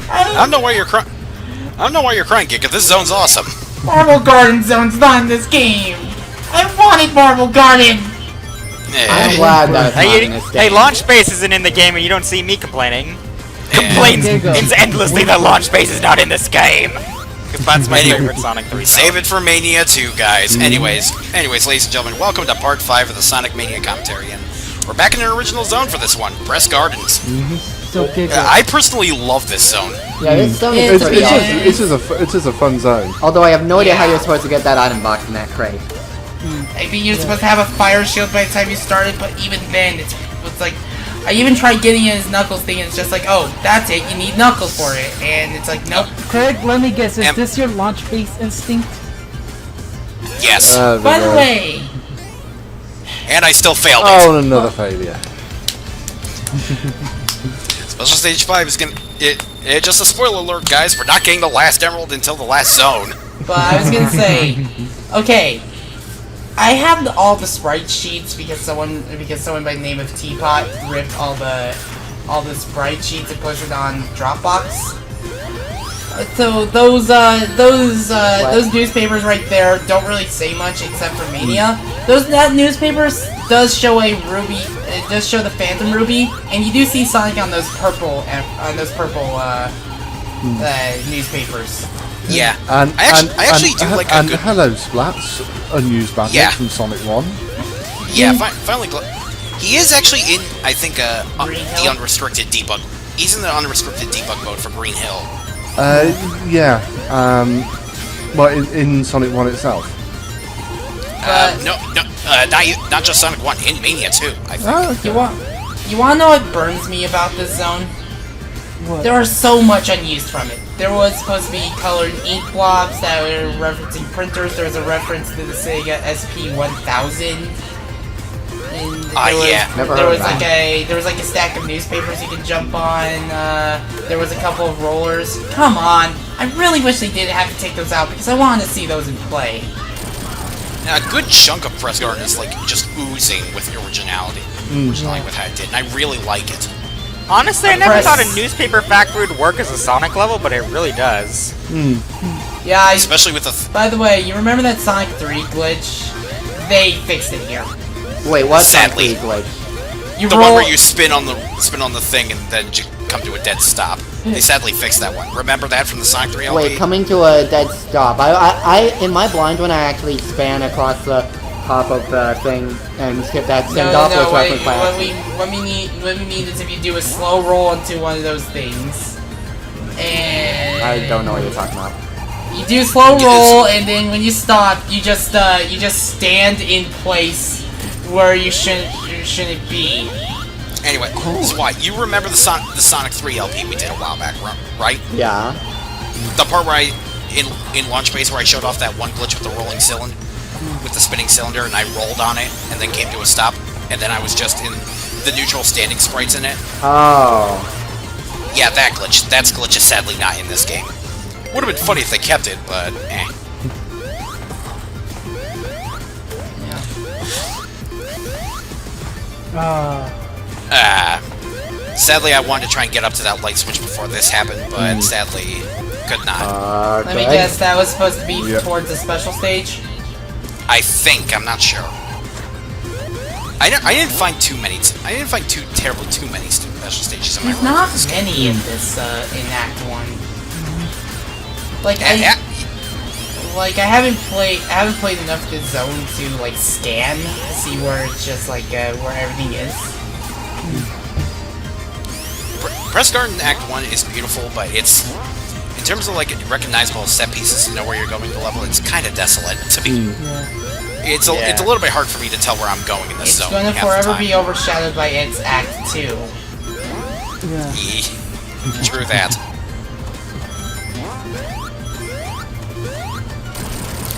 I don't know why you're crying. I don't know why you're crying, Giga. This zone's awesome. Marble Garden Zone's not in this game. I wanted Marble Garden. I'm glad that it's not in this game. Hey, Launch Space isn't in the game and you don't see me complaining. Complains endlessly that Launch Space is not in this game. Because that's my favorite Sonic 3 zone. Save it for Mania 2, guys. Anyways, ladies and gentlemen, welcome to part 5 of the Sonic Mania commentary, and we're back in an original zone for this one, Press Gardens. So I personally love this zone. Yeah, this zone is pretty awesome. It is a fun zone. Although I have no idea how you're supposed to get that item box in that crate. Maybe you're supposed to have a fire shield by the time you started, but even then, it's like... I even tried getting in his Knuckles thing, and it's just like, oh, that's it, you need Knuckles for it. And it's like, nope. Craig, let me guess, is this your launch base instinct? Yes. By the way... And I still failed it. Oh, another failure. Special Stage 5 is gonna... just a spoiler alert, guys, we're not getting the last Emerald until the last zone. But I was gonna say... Okay... I have all the sprite sheets because someone by the name of Teapot ripped all the sprite sheets and pushed it on Dropbox. So those newspapers right there don't really say much except for Mania. That newspapers does show a ruby. It does show the Phantom Ruby, and you do see Sonic on those purple newspapers. Yeah, And I actually do like a good... Hello Splats, unused badge from Sonic 1. Yeah, finally... He is actually in, I think, the unrestricted debug. He's in the unrestricted debug mode for Green Hill. Yeah. Well, in Sonic 1 itself. No, not just Sonic 1, in Mania 2, I think. Oh, okay. You wanna know what burns me about this zone? What? There was so much unused from it. There was supposed to be colored ink blobs that were referencing printers. There was a reference to the Sega SP1000. There was like a stack of newspapers you could jump on. There was a couple of rollers. Come on! I really wish they didn't have to take those out because I wanted to see those in play. Now, a good chunk of Press Garden is like just oozing with originality, with how it did, and I really like it. Honestly, I never thought a newspaper factory would work as a Sonic level, but it really does. Yeah, especially with the... By the way, you remember that Sonic 3 glitch? They fixed it here. Wait, what's Sonic 3 The glitch? one where you spin on the thing and then you come to a dead stop. They sadly fixed that one. Remember that from the Sonic 3 LP? Wait, coming to a dead stop. I in my blind one, I actually span across the top of the thing and skip that send-off with weapon class. What we need is if you do a slow roll into one of those things, and I don't know what you're talking about. You do slow roll, and then when you stop, you just stand in place where you shouldn't be. Anyway, Zwat, you remember the Sonic 3 LP we did a while back, right? Yeah. The part where in Launch Base where I showed off that one glitch with the rolling cylinder. With the spinning cylinder, and I rolled on it, and then came to a stop, and then I was just in the neutral standing sprites in it. Oh. Yeah, that glitch. That glitch is sadly not in this game. Would have been funny if they kept it, but eh. Sadly, I wanted to try and get up to that light switch before this happened, but sadly, could not. Let me guess, that was supposed to be towards the special stage? I think. I'm not sure. I didn't find too many. I didn't find too many special stages in my life. There's not many in this in Act 1. Like I haven't played enough of this zone to like scan to see where it's just like where everything is. Press Garden Act 1 is beautiful, but it's in terms of like recognizable set pieces to know where you're going to level, it's kind of desolate to me. It's a little bit hard for me to tell where I'm going in this zone. It's going to forever be overshadowed by its Act 2. True that.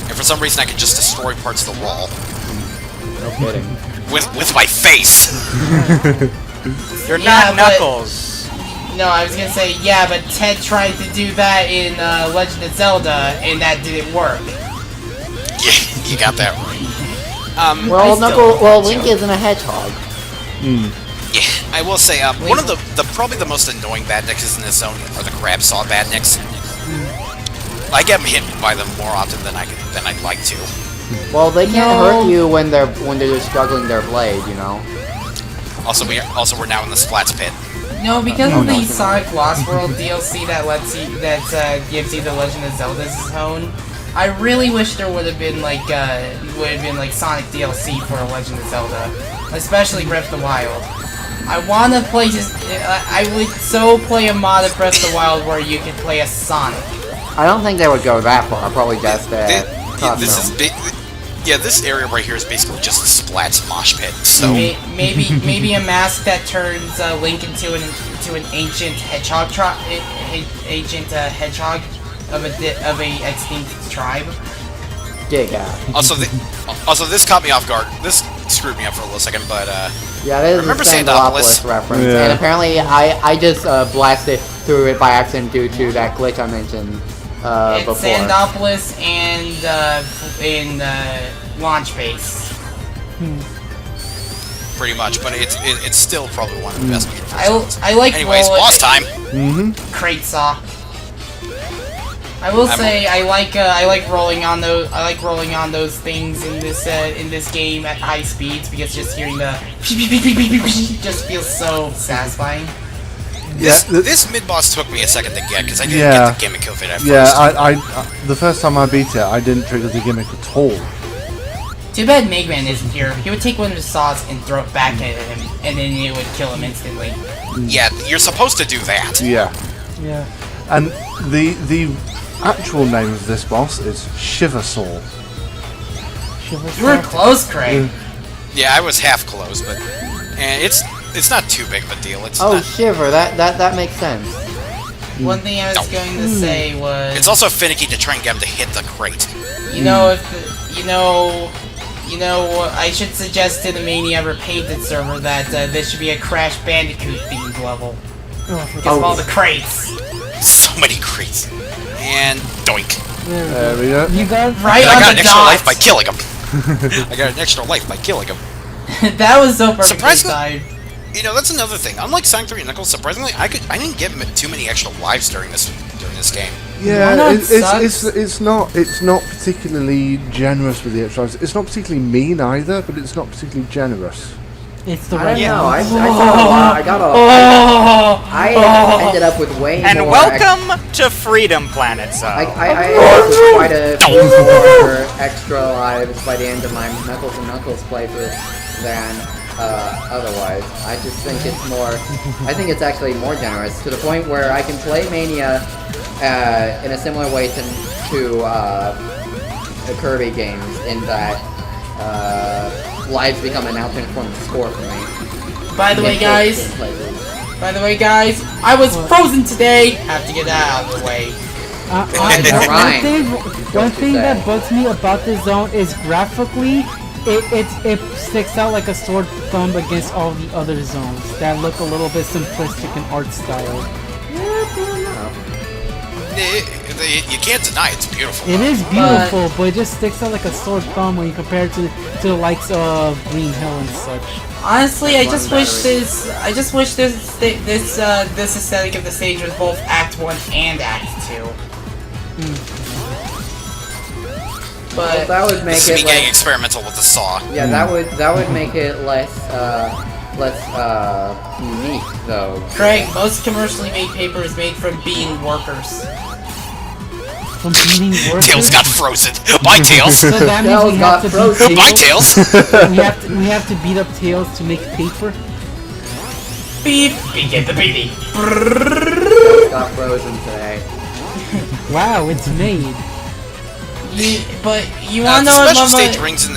And for some reason I can just destroy parts of the wall. No kidding. With my face! You're not Knuckles! No, I was gonna say, yeah, but Ted tried to do that in Legend of Zelda, and that didn't work. Yeah, you got that right. Link isn't a hedgehog. Yeah, I will say, one of the probably the most annoying badniks in this zone are the crab saw badniks. I get hit by them more often than I'd like to. Well, they can't hurt you when they're just juggling their blade, you know. Also, we're now in the Splats pit. No, because of the Sonic Lost World DLC that gives you the Legend of Zelda zone. I really wish there would have been like Sonic DLC for Legend of Zelda, especially Breath of the Wild. I want to play I would so play a mod of Breath of the Wild where you could play as Sonic. I don't think they would go that far. Probably just this area right here is basically just a Splats mosh pit. So maybe a mask that turns Link into an ancient hedgehog hedgehog of a extinct tribe. Giga. Also, this caught me off guard. This screwed me up for a little second, but yeah, that is a Sandopolis reference, and apparently I just blasted through it by accident due to that glitch I mentioned before. It's Sandopolis and in launch base. Pretty much, but it's still probably one of the best beautiful zones. I like. Anyways, boss time. Crate saw. I will say I like rolling on those. I like rolling on those things in this game at high speeds because just hearing the just feels so satisfying. This mid boss took me a second to get because I didn't get the gimmick of it at first. Yeah, the first time I beat it, I didn't trigger the gimmick at all. Too bad Mega Man isn't here. He would take one of his saws and throw it back at him, and then it would kill him instantly. Yeah, you're supposed to do that. Yeah. Yeah. And the actual name of this boss is Shiversaw. You were close, Kreg. Yeah, I was half close, but it's not too big of a deal. It's Shiver. That makes sense. One thing I was going to say was it's also finicky to try and get him to hit the crate. I should suggest to the Mania ever painted server that this should be a Crash Bandicoot themed level because of all the crates. So many crates. And doink. There we go. You got right and on I got the an extra dot. life by killing him. I got an extra life by killing him. That was so perfectly Surprisingly, timed. That's another thing. Unlike Sonic 3 and Knuckles, surprisingly, I didn't give him too many extra lives during this game. Yeah, it's not particularly generous with the extra lives. It's not particularly mean either, but it's not particularly generous. It's the right. I know. I saw a lot. I got a. I ended up with way more. And welcome to Freedom Planet, so. I had quite a few more extra lives by the end of my Knuckles and Knuckles playthrough than otherwise. I just think it's more. I think it's actually more generous to the point where I can play Mania in a similar way to the Kirby games, in that lives become an alternate form of score for me. By the way, guys, I was frozen today. Have to get that out of the way. One thing that bugs me about this zone is graphically, it sticks out like a sore thumb against all the other zones that look a little bit simplistic in art style. You can't deny it's beautiful. It is beautiful, but it just sticks out like a sore thumb when you compare it to the likes of Green Hill and such. Honestly, I just wish this aesthetic of the stage was both Act 1 and Act 2. But that would make this it is me getting experimental with the saw. Yeah, that would make it less unique though. Kreg, most commercially made paper is made from bean workers. From beating workers? Tails got frozen. Bye, Tails. So that means we have to beat Bye, Tails. we have to beat up Tails to make paper. Beep. Begin the beating. Got frozen today. Wow, it's made. But you wanna know special what stage rings in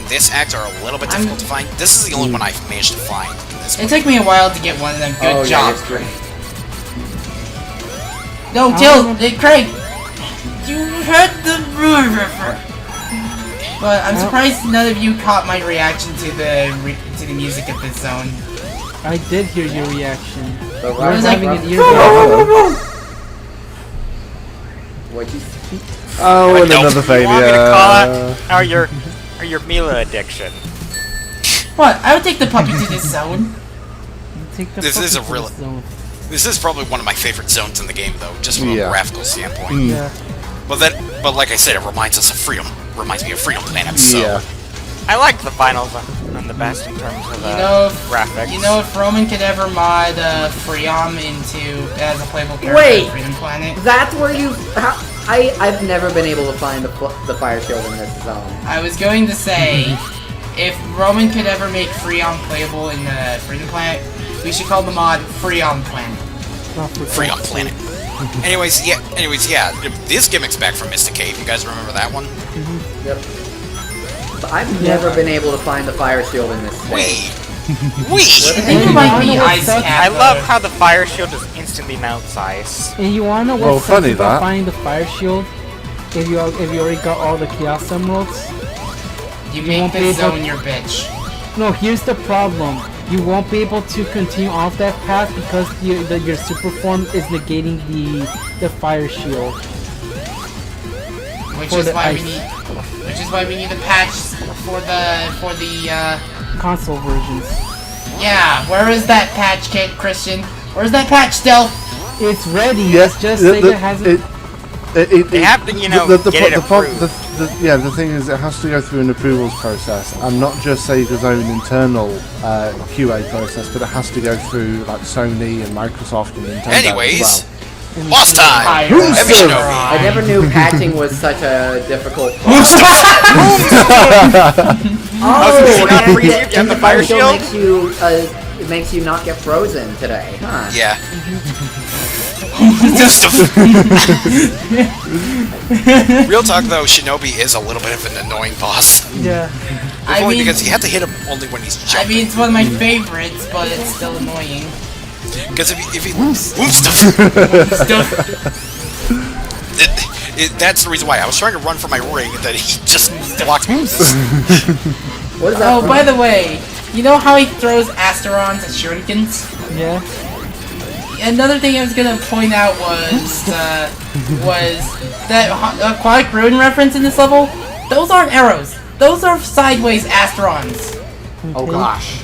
this act are a little bit difficult to find. This is the only one I've managed to find in this It took me a while to get one of them. Good job. Yeah, great. No, Tails, Kreg, you had the But I'm surprised none of you caught my reaction to the music of this zone. I did hear your reaction. So I was having an ear. What'd you say? Oh, and another failure. You want me to call out your Mila addiction? What? I would take the puppy to this zone. Take the This is a fucking real- zone. This is probably one of my favorite zones in the game, though, just from a graphical standpoint. Yeah. But like I said, it reminds us of Freedom. Reminds me of Freedom Planet. So Yeah. I like the final zone the best in terms of graphics. You know, if Roman could ever mod Freon as a playable character Wait! in Freedom Planet, That's where you... I've never been able to find the fire shield in this zone. I was going to say, if Roman could ever make Freon playable in Freedom Planet, we should call the mod Freon Planet. Freedom Planet. Anyways, yeah. This gimmick's back from Mystic Cave. You guys remember that one? Yep. But I've never been able to find the fire shield in this stage. I think it might be Ice Cap. I love how the fire shield just instantly melts ice. And you wanna know Well, what's funny about that. finding the fire shield? If you already got all the Chaos Emeralds? You You make won't be this able- zone your bitch. No, here's the problem. You won't be able to continue off that path because your super form is negating the fire shield. Which For is the why ice. we need a patch for the Console versions. yeah. Where is that patch, kid Christian? Where's that patch still? It's ready. Yes, It's just Sega hasn't. They have to, you know, get it approved. The thing is, it has to go through an approvals process, and not just Sega's own internal QA process, but it has to go through like Sony and Microsoft and Nintendo Anyways, as well. boss time! Heavy Shinobi. I never knew patching was such a difficult process. Oh, not freeze you, you have the fire shield? makes you, it makes you not get frozen today, huh? Yeah. Real talk though, Shinobi is a little bit of an annoying boss. Yeah. Only because you have to hit him only when he's I jumping. mean, it's one of my favorites, but it's still annoying. Because if he stuff, that's the reason why I was trying to run for my ring, and then he just blocked me. What is that? Oh, by the way, you know how he throws Asterons at shurikens? Yeah. Another thing I was gonna point out was that Aquatic Ruin reference in this level. Those aren't arrows. Those are sideways Asterons. Oh gosh.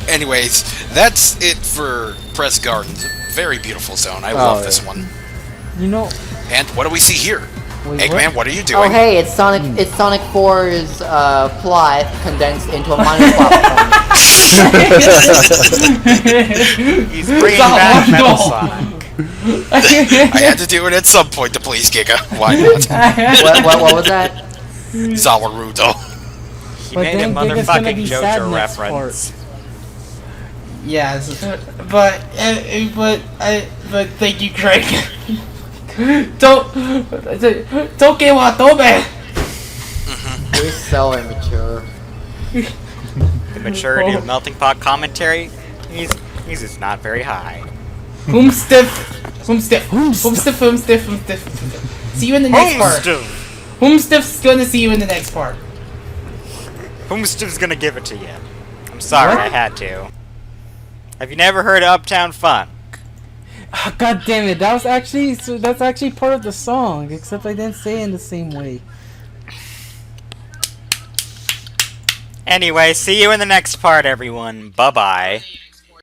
Anyways, that's it for Press Gardens. Very beautiful zone. I love this one. You know. And what do we see here? Wait, Eggman, what are you Oh doing? hey, it's Sonic 4's plot condensed into a minor platform. He's bringing back Metal Sonic. I had to do it at some point to please Giga. Why not? what was that? Zawarudo. He But made a then Giga's gonna motherfucking be sad JoJo next reference. Yes, but thank you, Kreg. Don't get Watobe. You're so immature. The maturity of Melting Pot commentary, he's just not very high. Stiff. See you in the next part. Stiff's gonna see you in the next part. Whomstiff's gonna give it to you. I'm sorry, I had to. Have you never heard of Uptown Funk? Oh, God damn it! That's actually part of the song, except I didn't say it in the same way. Anyway, see you in the next part, everyone. Bye-bye.